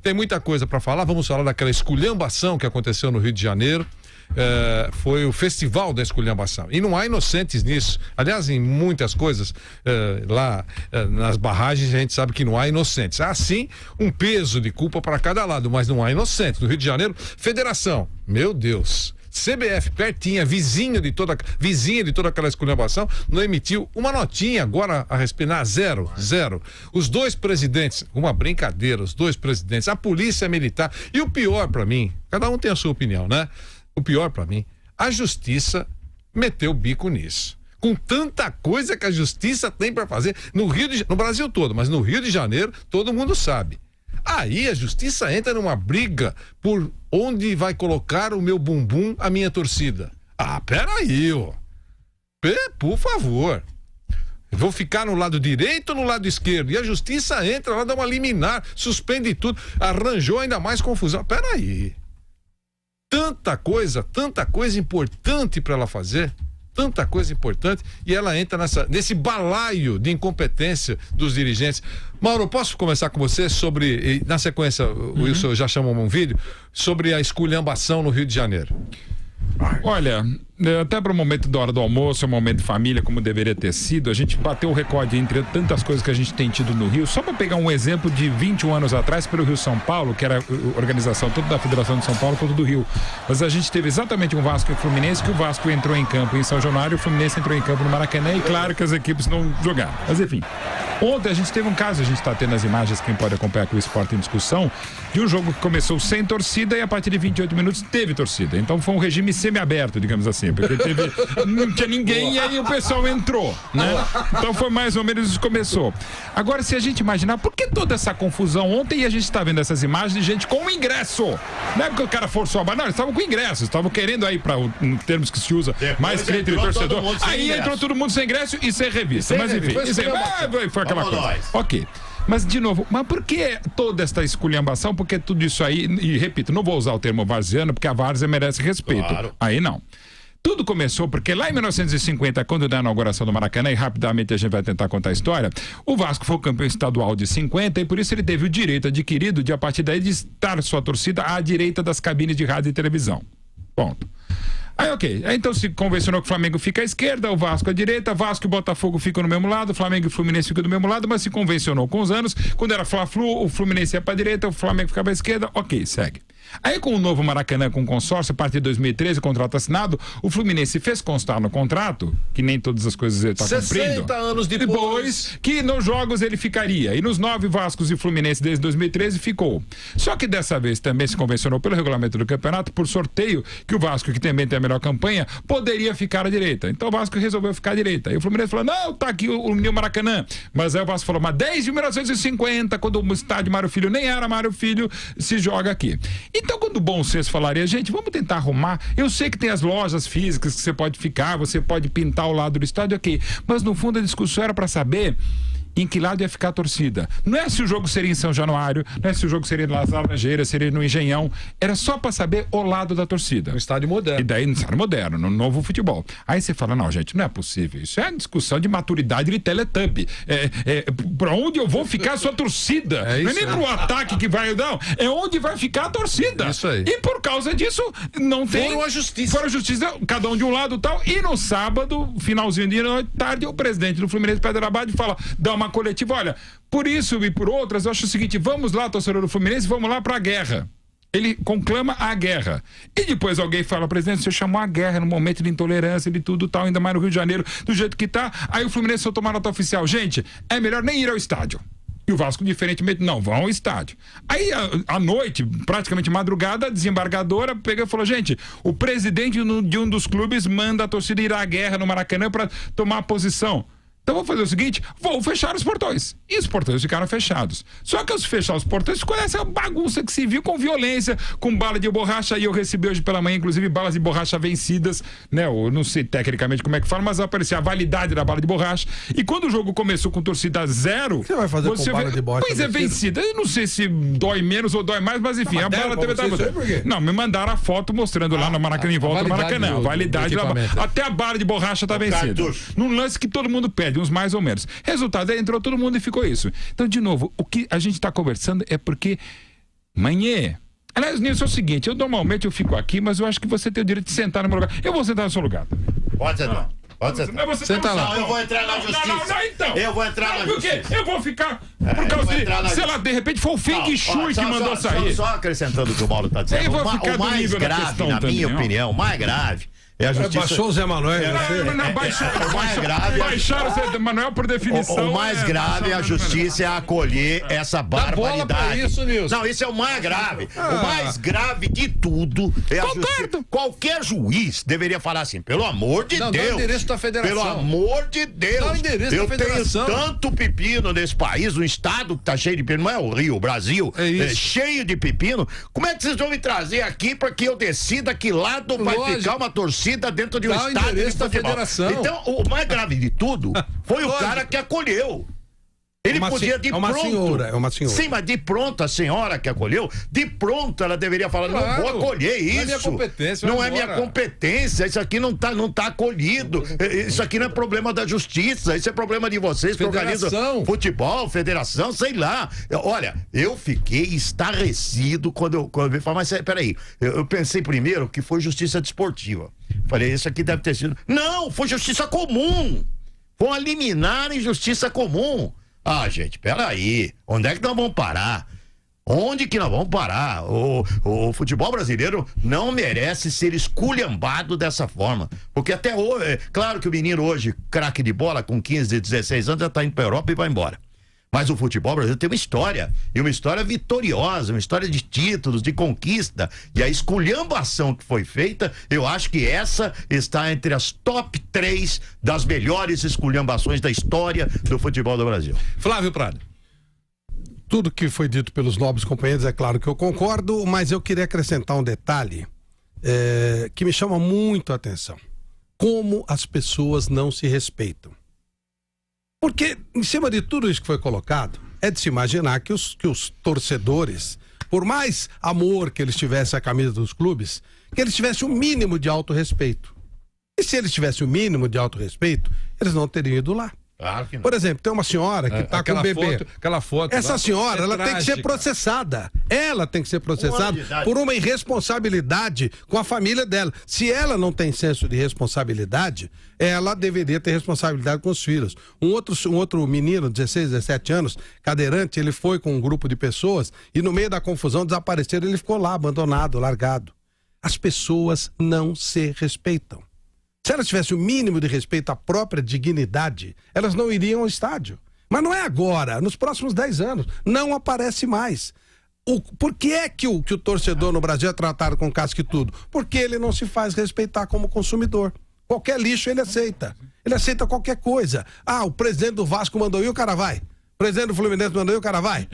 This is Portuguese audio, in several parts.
Tem muita coisa para falar. Vamos falar daquela esculhambação que aconteceu no Rio de Janeiro. Foi o festival da esculhambação. E não há inocentes nisso. Aliás, em muitas coisas, lá nas barragens, a gente sabe que não há inocentes. Há sim um peso de culpa para cada lado, mas não há inocentes. No Rio de Janeiro, federação, meu Deus. CBF, pertinha, vizinha de toda aquela esculhambação, não emitiu uma notinha agora a respirar, zero. Os dois presidentes, uma brincadeira, os dois presidentes, a polícia militar, e o pior para mim, cada um tem a sua opinião, né? O pior para mim, a justiça meteu o bico nisso. Com tanta coisa que a justiça tem para fazer no Brasil todo, mas no Rio de Janeiro, todo mundo sabe. Aí a justiça entra numa briga por onde vai colocar o meu bumbum, a minha torcida. Peraí, ó. Por favor. Eu vou ficar no lado direito ou no lado esquerdo? E a justiça entra lá, dá uma liminar, suspende tudo, arranjou ainda mais confusão. Peraí. Tanta coisa importante para ela fazer. Tanta coisa importante, e ela entra nesse balaio de incompetência dos dirigentes. Mauro, posso começar com você sobre, na sequência, o Wilson já chamou um vídeo, sobre a esculhambação no Rio de Janeiro. Olha, até para o momento da hora do almoço, o momento de família, como deveria ter sido, a gente bateu o recorde entre tantas coisas que a gente tem tido no Rio. Só para pegar um exemplo de 21 anos atrás, pelo Rio São Paulo, que era a organização tanto da Federação de São Paulo quanto do Rio. Mas a gente teve exatamente um Vasco e o Fluminense, que o Vasco entrou em campo em São Januário e o Fluminense entrou em campo no Maracanã, e claro que as equipes não jogaram. Mas enfim, ontem a gente teve um caso, a gente está tendo as imagens, quem pode acompanhar com o Esporte em Discussão, de um jogo que começou sem torcida e a partir de 28 minutos teve torcida. Então foi um regime semi-aberto, digamos assim, porque não tinha ninguém e aí o pessoal entrou, né? Então foi mais ou menos isso que começou. Agora, se a gente imaginar, por que toda essa confusão ontem, e a gente está vendo essas imagens de gente com ingresso? Não é porque o cara forçou a barra, não, eles estavam com ingresso, estavam querendo aí para termos que se usa, mais cliente de torcedor. Aí entrou todo mundo sem ingresso e sem revista. Mas enfim, foi aquela coisa. Ok. Mas, de novo, por que toda esta esculhambação? Porque tudo isso aí, e repito, não vou usar o termo varziano, porque a várzea merece respeito. Claro. Aí não. Tudo começou porque lá em 1950, quando da inauguração do Maracanã, e rapidamente a gente vai tentar contar a história, o Vasco foi o campeão estadual de 50 e por isso ele teve o direito adquirido de, a partir daí, de estar sua torcida à direita das cabines de rádio e televisão. Ponto. Aí, ok. Aí, então se convencionou que o Flamengo fica à esquerda, o Vasco à direita, Vasco e Botafogo ficam no mesmo lado, o Flamengo e o Fluminense ficam do mesmo lado, mas se convencionou com os anos, quando era Fla-Flu, o Fluminense ia pra direita, o Flamengo ficava à esquerda, ok, segue. Aí com o novo Maracanã com consórcio, a partir de 2013, o contrato assinado, o Fluminense fez constar no contrato, que nem todas as coisas ele está cumprindo. 60 anos depois, que nos jogos ele ficaria. E nos 9 Vascos e Fluminense desde 2013 ficou. Só que dessa vez também se convencionou pelo regulamento do campeonato, por sorteio, que o Vasco, que também tem a melhor campanha, poderia ficar à direita. Então o Vasco resolveu ficar à direita. E o Fluminense falou, não, tá aqui o New Maracanã. Mas aí o Vasco falou, mas desde 1950, quando o estádio Mário Filho nem era Mário Filho, se joga aqui. Então, quando o bom senso falaria, gente, vamos tentar arrumar. Eu sei que tem as lojas físicas que você pode ficar, você pode pintar ao lado do estádio, ok. Mas no fundo a discussão era para saber em que lado ia ficar a torcida. Não é se o jogo seria em São Januário, não é se o jogo seria nas Laranjeiras, seria no Engenhão. Era só para saber o lado da torcida. No estádio moderno. E daí no estádio moderno, no novo futebol. Aí você fala, não, gente, não é possível. Isso é uma discussão de maturidade de Teletubby. Para onde eu vou ficar a sua torcida? Não é nem pro ataque que vai, não. É onde vai ficar a torcida. Isso aí. E por causa disso, não tem... Foram a justiça, cada um de um lado e tal. E no sábado, finalzinho de noite, tarde, o presidente do Fluminense, Pedro Abad, fala, dá uma coletiva, olha, por isso e por outras, eu acho o seguinte, vamos lá, torcedor do Fluminense, vamos lá pra guerra. Ele conclama a guerra. E depois alguém fala, presidente, você chamou a guerra no momento de intolerância, de tudo tal, ainda mais no Rio de Janeiro, do jeito que tá. Aí o Fluminense soltou uma nota oficial. Gente, é melhor nem ir ao estádio. E o Vasco, diferentemente, não, vão ao estádio. Aí, à noite, praticamente madrugada, a desembargadora pegou e falou, gente, o presidente de um dos clubes manda a torcida ir à guerra no Maracanã para tomar posição. Então vou fazer o seguinte, vou fechar os portões. E os portões ficaram fechados. Só que ao fechar os portões, ficou essa bagunça que se viu com violência, com bala de borracha. E eu recebi hoje pela manhã, inclusive, balas de borracha vencidas, né? Eu não sei tecnicamente como é que fala, mas aparecia a validade da bala de borracha. E quando o jogo começou com torcida zero... O que você vai fazer com bala de borracha? Pois é, vencida. Eu não sei se dói menos ou dói mais, mas enfim, a bala teve... Não, me mandaram a foto mostrando lá no Maracanã, em volta do Maracanã. A validade da bala. Até a bala de borracha tá vencida. Num lance que todo mundo pede, uns mais ou menos. Resultado, entrou todo mundo e ficou isso. Então, de novo, o que a gente está conversando é porque Manhê. Aliás, Nilson, é o seguinte, normalmente eu fico aqui, mas eu acho que você tem o direito de sentar no meu lugar. Eu vou sentar no seu lugar também. Pode sentar. Pode sentar. Não, você Senta lá. Não, eu vou entrar na justiça. Não, então. Eu vou entrar na justiça. Por quê? Eu vou ficar por causa de... Sei lá, de repente foi o Feng Shui que mandou sair. Só acrescentando o que o Mauro está dizendo. O mais grave, na minha opinião, o mais grave é a justiça. Baixou o Zé Manuel. Baixaram o Zé Manuel por definição. O mais grave é a justiça acolher essa barbaridade. Não, isso é o mais grave. O mais grave de tudo é a justiça. Qualquer juiz deveria falar assim, pelo amor de Deus. Dá o endereço da federação. Pelo amor de Deus. Dá o endereço eu da federação. tenho tanto pepino nesse país, um estado que tá cheio de pepino, não é o Rio, o Brasil, cheio de pepino. Como é que vocês vão me trazer aqui para que eu decida que lado vai ficar uma torcida dentro de um estádio de futebol? Então, o mais grave de tudo foi o cara que acolheu. Ele podia de pronto. É uma senhora. Sim, mas de pronto a senhora que acolheu, de pronto ela deveria falar, não vou acolher isso. Não é minha competência. Não é minha competência, isso aqui não tá acolhido. Isso aqui não é problema da justiça, isso é problema de vocês que organizam futebol, federação, sei lá. Olha, eu fiquei estarrecido quando eu vi falar, mas peraí, eu pensei primeiro que foi justiça desportiva. Falei, isso aqui deve ter sido... Não, foi justiça comum. Foi uma liminar em justiça comum. Ah, gente, peraí, onde é que nós vamos parar? Onde que nós vamos parar? O futebol brasileiro não merece ser esculhambado dessa forma, porque até hoje, claro que o menino hoje, craque de bola, com 15, 16 anos, já tá indo pra Europa e vai embora. Mas o futebol brasileiro tem uma história, e uma história vitoriosa, uma história de títulos, de conquista, e a esculhambação que foi feita, eu acho que essa está entre as top 3 das melhores esculhambações da história do futebol do Brasil. Flávio Prado. Tudo que foi dito pelos nobres companheiros, é claro que eu concordo, mas eu queria acrescentar um detalhe que me chama muito a atenção. Como as pessoas não se respeitam. Porque, em cima de tudo isso que foi colocado, é de se imaginar que os torcedores, por mais amor que eles tivessem à camisa dos clubes, que eles tivessem o mínimo de autorrespeito. E se eles tivessem o mínimo de autorrespeito, eles não teriam ido lá. Claro que não. Por exemplo, tem uma senhora que está com um bebê. Aquela foto. Essa senhora, ela tem que ser processada. Ela tem que ser processada por uma irresponsabilidade com a família dela. Se ela não tem senso de responsabilidade, ela deveria ter responsabilidade com os filhos. Um outro menino, 16, 17 anos, cadeirante, ele foi com um grupo de pessoas e no meio da confusão desapareceram, ele ficou lá, abandonado, largado. As pessoas não se respeitam. Se elas tivessem o mínimo de respeito à própria dignidade, elas não iriam ao estádio. Mas não é agora, nos próximos 10 anos. Não aparece mais. Por que é que o torcedor no Brasil é tratado com casca e tudo? Porque ele não se faz respeitar como consumidor. Qualquer lixo ele aceita. Ele aceita qualquer coisa. Ah, o presidente do Vasco mandou ir, o cara vai. O presidente do Fluminense mandou ir, o cara vai.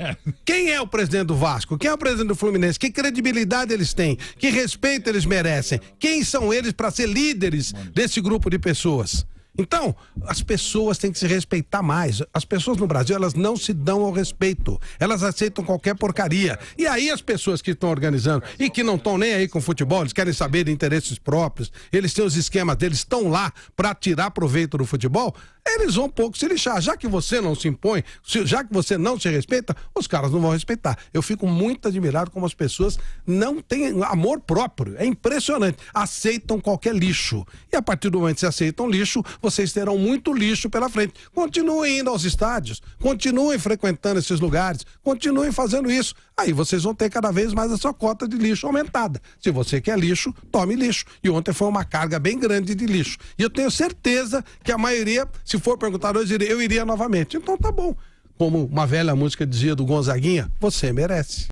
Quem é o presidente do Vasco? Quem é o presidente do Fluminense? Que credibilidade eles têm? Que respeito eles merecem? Quem são eles para ser líderes desse grupo de pessoas? Então, as pessoas têm que se respeitar mais. As pessoas no Brasil, elas não se dão ao respeito. Elas aceitam qualquer porcaria. E aí as pessoas que estão organizando e que não estão nem aí com futebol, eles querem saber de interesses próprios, eles têm os esquemas deles, estão lá para tirar proveito do futebol, eles vão um pouco se lixar. Já que você não se impõe, já que você não se respeita, os caras não vão respeitar. Eu fico muito admirado como as pessoas não têm amor próprio. É impressionante. Aceitam qualquer lixo. E a partir do momento que se aceitam lixo, vocês terão muito lixo pela frente. Continuem indo aos estádios, continuem frequentando esses lugares, continuem fazendo isso. Aí vocês vão ter cada vez mais a sua cota de lixo aumentada. Se você quer lixo, tome lixo. E ontem foi uma carga bem grande de lixo. E eu tenho certeza que a maioria, se for perguntar hoje, eu iria novamente. Então tá bom. Como uma velha música dizia do Gonzaguinha, você merece.